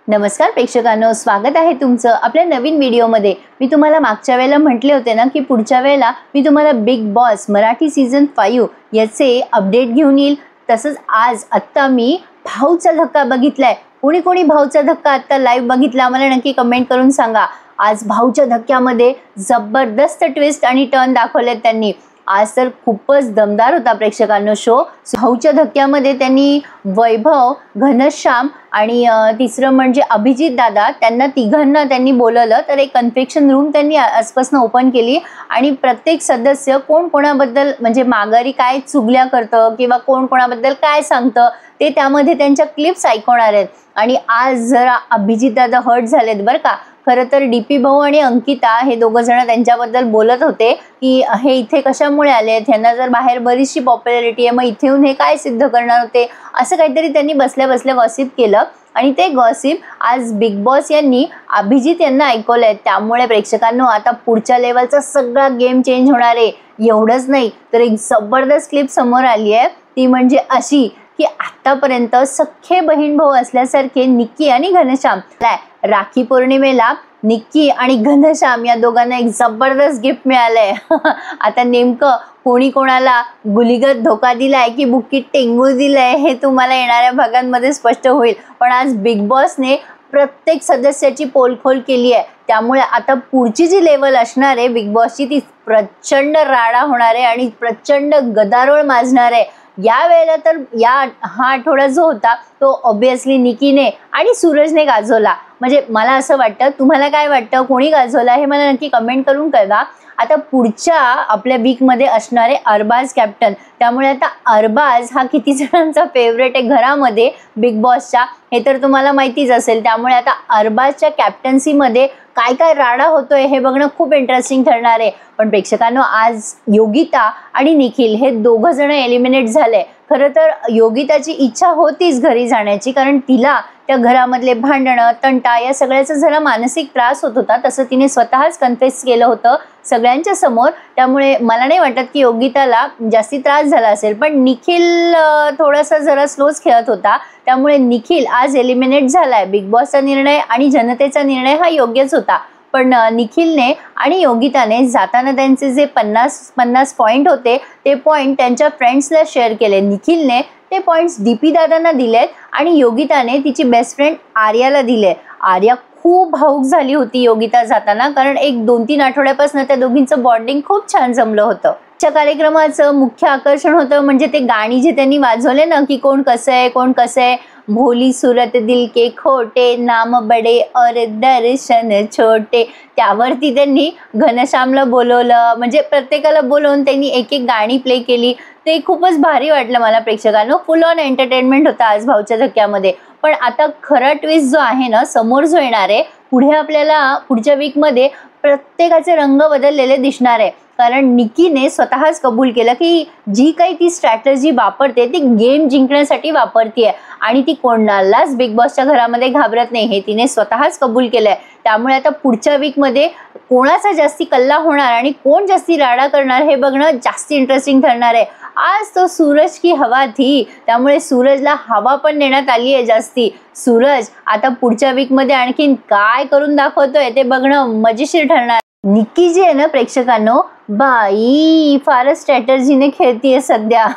नमस्कार प्रेक्षकांनो, स्वागत आहे तुमचं आपल्या नवीन व्हिडिओमध्ये। मी तुम्हाला मागच्या वेळेला म्हटले होते ना की पुढच्या वेळेला मी तुम्हाला बिग बॉस मराठी सीझन 5 याचे अपडेट घेऊन येईल। तसंच आत्ता मी भाऊचा धक्का बघितलाय। कोणी भाऊचा धक्का आत्ता लाईव्ह बघितला मला नक्की कमेंट करून सांगा। आज भाऊच्या धक्क्यामध्ये जबरदस्त ट्विस्ट आणि टर्न दाखवलेत त्यांनी। आज तर खूपच दमदार होता प्रेक्षकांनो शो। भाऊच्या धक्क्यामध्ये त्यांनी वैभव, घनश्याम आणि तिसरं म्हणजे अभिजित दादा, त्यांना तिघांना त्यांनी बोलवलं। तर एक कन्फेक्शन रूम त्यांनी आजपासून ओपन केली आणि प्रत्येक सदस्य कोण कोणाबद्दल म्हणजे माघारी काय चुगल्या करतं किंवा कोण कोणाबद्दल काय सांगतं ते त्यामध्ये त्यांच्या क्लिप्स ऐकवणार आहेत। आणि आज जरा अभिजित दादा हर्ट झालेत बरं का। खरं तर डीपी भाऊ आणि अंकिता हे दोघं जण त्यांच्याबद्दल बोलत होते की हे इथे कशामुळे आले, ह्यांना जर बाहेर बरीचशी पॉप्युलॅरिटी आहे मग इथे येऊन हे काय सिद्ध करणार होते, असं काहीतरी त्यांनी बसल्या बसल्या गॉसिप केलं। आणि ते गॉसिप आज बिग बॉस यांनी अभिजित यांना ऐकवलंय। त्यामुळे प्रेक्षकांनो आता पुढच्या लेवलचा सगळा गेम चेंज होणार आहे। एवढंच नाही तर एक जबरदस्त क्लिप समोर आली आहे, ती म्हणजे अशी की आतापर्यंत सख्खे बहीण भाऊ असल्यासारखे निक्की आणि घनश्याम, राखी पौर्णिमेला निक्की आणि घनश्याम या दोघांना एक जबरदस्त गिफ्ट मिळालंय। आता नेमकं कोणी कोणाला गुलीगत धोका दिलाय की बुक्कीत टेंगूळ दिलाय हे तुम्हाला येणाऱ्या भागांमध्ये स्पष्ट होईल। पण आज बिग बॉसने प्रत्येक सदस्याची पोलखोल केली आहे। त्यामुळे आता पुढची जी लेवल असणार आहे बिग बॉसची ती प्रचंड राडा होणार आहे आणि प्रचंड गदारोळ माजणार आहे। या वेळेला तर हा आठवडा जो होता तो ऑब्विसली निकीने आणि सूरजने गाजवला। म्हणजे मला असं वाटतं, तुम्हाला काय वाटतं, कोणी गाजवला हे मला नक्की कमेंट करून कळवा। आता पुढच्या आपल्या वीकमध्ये असणारे अरबाज कॅप्टन, त्यामुळे आता अरबाज हा किती जणांचा फेवरेट आहे घरामध्ये बिग बॉसच्या हे तर तुम्हाला माहितीच असेल। त्यामुळे आता अरबाजच्या कॅप्टन्सीमध्ये काय काय राडा होतोय हे बघणं खूप इंटरेस्टिंग ठरणार आहे। पण प्रेक्षकांनो आज योगिता आणि निखिल हे दोघं जण एलिमिनेट झाले। खरं तर योगिताची इच्छा होतीच घरी जाण्याची, कारण तिला त्या घरामधले भांडणं तंटा या सगळ्याचा जरा मानसिक त्रास होत होता, तसं तिने स्वतःच कन्फेस केलं होतं सगळ्यांच्या समोर। त्यामुळे मला नाही वाटत की योगिताला जास्ती त्रास झाला असेल। पण निखिल थोडासा जरा स्लोच खेळत होता, त्यामुळे निखिल आज एलिमिनेट झालाय। बिग बॉसचा निर्णय आणि जनतेचा निर्णय हा योग्यच होता। पण निखिलने आणि योगिताने जाताना त्यांचे जे 50 पॉइंट होते ते पॉइंट त्यांच्या फ्रेंड्सला शेअर केले। निखिलने ते पॉइंट्स डीपी दादांना दिलेत आणि योगिताने तिची बेस्ट फ्रेंड आर्याला दिले। आर्या खूप भावुक झाली होती योगिता जाताना, कारण एक 2-3 आठवड्यापासून त्या दोघींचं बॉन्डिंग खूप छान जमलं होतं। त्या कार्यक्रमाचं मुख्य आकर्षण होतं म्हणजे ते गाणी जे त्यांनी वाजवले ना की कोण कसं आहे, भोली सूरत दिल के खोटे, नाम बडे और दर्शन छोटे, त्यावरती त्यांनी घनश्यामला बोलवलं। म्हणजे प्रत्येकाला बोलवून त्यांनी एक गाणी प्ले केली। ते खूपच भारी वाटलं मला प्रेक्षकांनो। फुल ऑन एंटरटेनमेंट होता आज भाऊच्या धक्क्यामध्ये। पण आता खरा ट्विस्ट जो आहे ना समोर जो येणार आहे, पुढे आपल्याला पुढच्या वीकमध्ये प्रत्येकाचे रंग बदललेले दिसणार आहे। कारण निकीने स्वतःच कबूल केलं की जी काही ती स्ट्रॅटेजी वापरते ती गेम जिंकण्यासाठी वापरते आणि ती कोणालाच बिग बॉसच्या घरामध्ये घाबरत नाही हे तिने स्वतःच कबूल केलंय। त्यामुळे आता पुढच्या वीकमध्ये कोणाचा जास्ती कल्ला होणार आणि कोण जास्ती राडा करणार हे बघणं जास्ती इंटरेस्टिंग ठरणार आहे। आज तो सूरज की हवा थी, त्यामुळे सूरजला हवा पण देण्यात आली आहे जास्ती। सूरज आता पुढच्या वीकमध्ये आणखीन काय करून दाखवतोय ते बघणं मजेशीर ठरणार। निक्की जी आहे ना प्रेक्षकांनो, बाई फारच स्ट्रॅटर्जीने खेळतीये सध्या।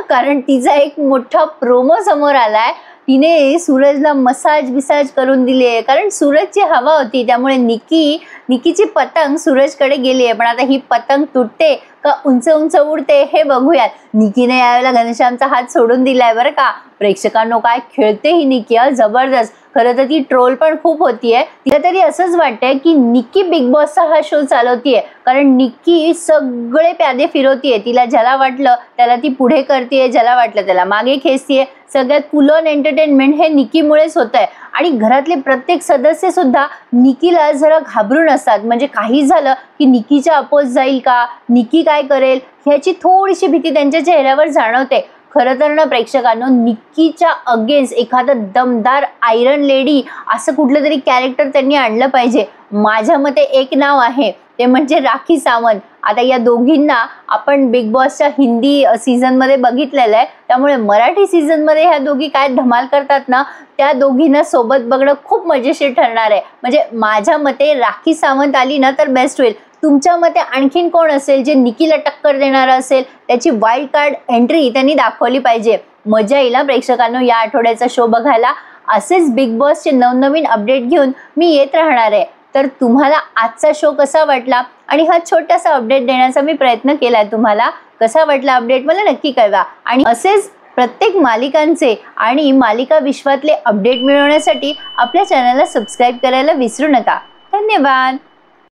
कारण तिचा एक मोठा प्रोमो समोर आलाय। तिने सूरजला मसाज करून दिली आहे, कारण सूरजची हवा होती त्यामुळे निक्कीची पतंग सूरजकडे गेली आहे। पण आता ही पतंग तुटते का उंच उडते हे बघूयात। निक्कीने यावेळेला घनश्यामचा हात सोडून दिलाय बरं का। प्रेक्षकांनो काय खेळते ही निक्की, जबरदस्त। खरं तर ती ट्रोल पण खूप होतीये। तिला तरी असंच वाटतंय की निक्की बिग बॉसचा हा शो चालवतीये, कारण निक्की सगळे प्यादे फिरवतीये। तिला ज्याला वाटलं त्याला ती पुढे करतेय, ज्याला वाटलं त्याला मागे खेचतीये। सगळ्यात फुल ऑन एंटरटेनमेंट हे निक्कीमुळेच होत आहे। आणि घरातले प्रत्येक सदस्य सुद्धा निक्कीला जरा घाबरून असतात, म्हणजे काही झालं की निक्कीच्या अपोज जाईल का, निक्की काय करेल ह्याची थोडीशी भीती त्यांच्या चेहऱ्यावर जाणवते। खरं तर ना प्रेक्षकांनो, निक्कीच्या अगेन्स्ट एखादं दमदार आयरन लेडी असं कुठलं तरी कॅरेक्टर त्यांनी आणलं पाहिजे। माझ्या मते एक नाव आहे ते म्हणजे राखी सावंत। आता या दोघींना आपण बिग बॉसच्या हिंदी सीझनमध्ये बघितलेलं आहे, त्यामुळे मराठी सीझनमध्ये ह्या दोघी काय धमाल करतात ना, त्या दोघींना सोबत बघणं खूप मजेशीर ठरणार आहे. म्हणजे माझ्या मते राखी सावंत आली ना तर बेस्ट होईल. तुमच्या मते आणखीन कोण असेल जे निकीला टक्कर देणार असेल? त्याची वाईल्ड कार्ड एंट्री त्यांनी दाखवली पाहिजे. मजा येईल प्रेक्षकांनो या आठवड्याचा शो बघायला. असेच बिग बॉसचे नवनवीन अपडेट घेऊन मी येत राहणार आहे. तर तुम्हाला आजचा शो कसा वाटला आणि हा छोटासा अपडेट देण्याचा मी प्रयत्न केलाय तुम्हाला. कसा वाटला अपडेट मला नक्की कळवा. आणि असेच प्रत्येक मालिकांचे आणि मालिका विश्वातले अपडेट मिळवण्यासाठी आपल्या चॅनलला सबस्क्राईब करायला विसरू नका. धन्यवाद.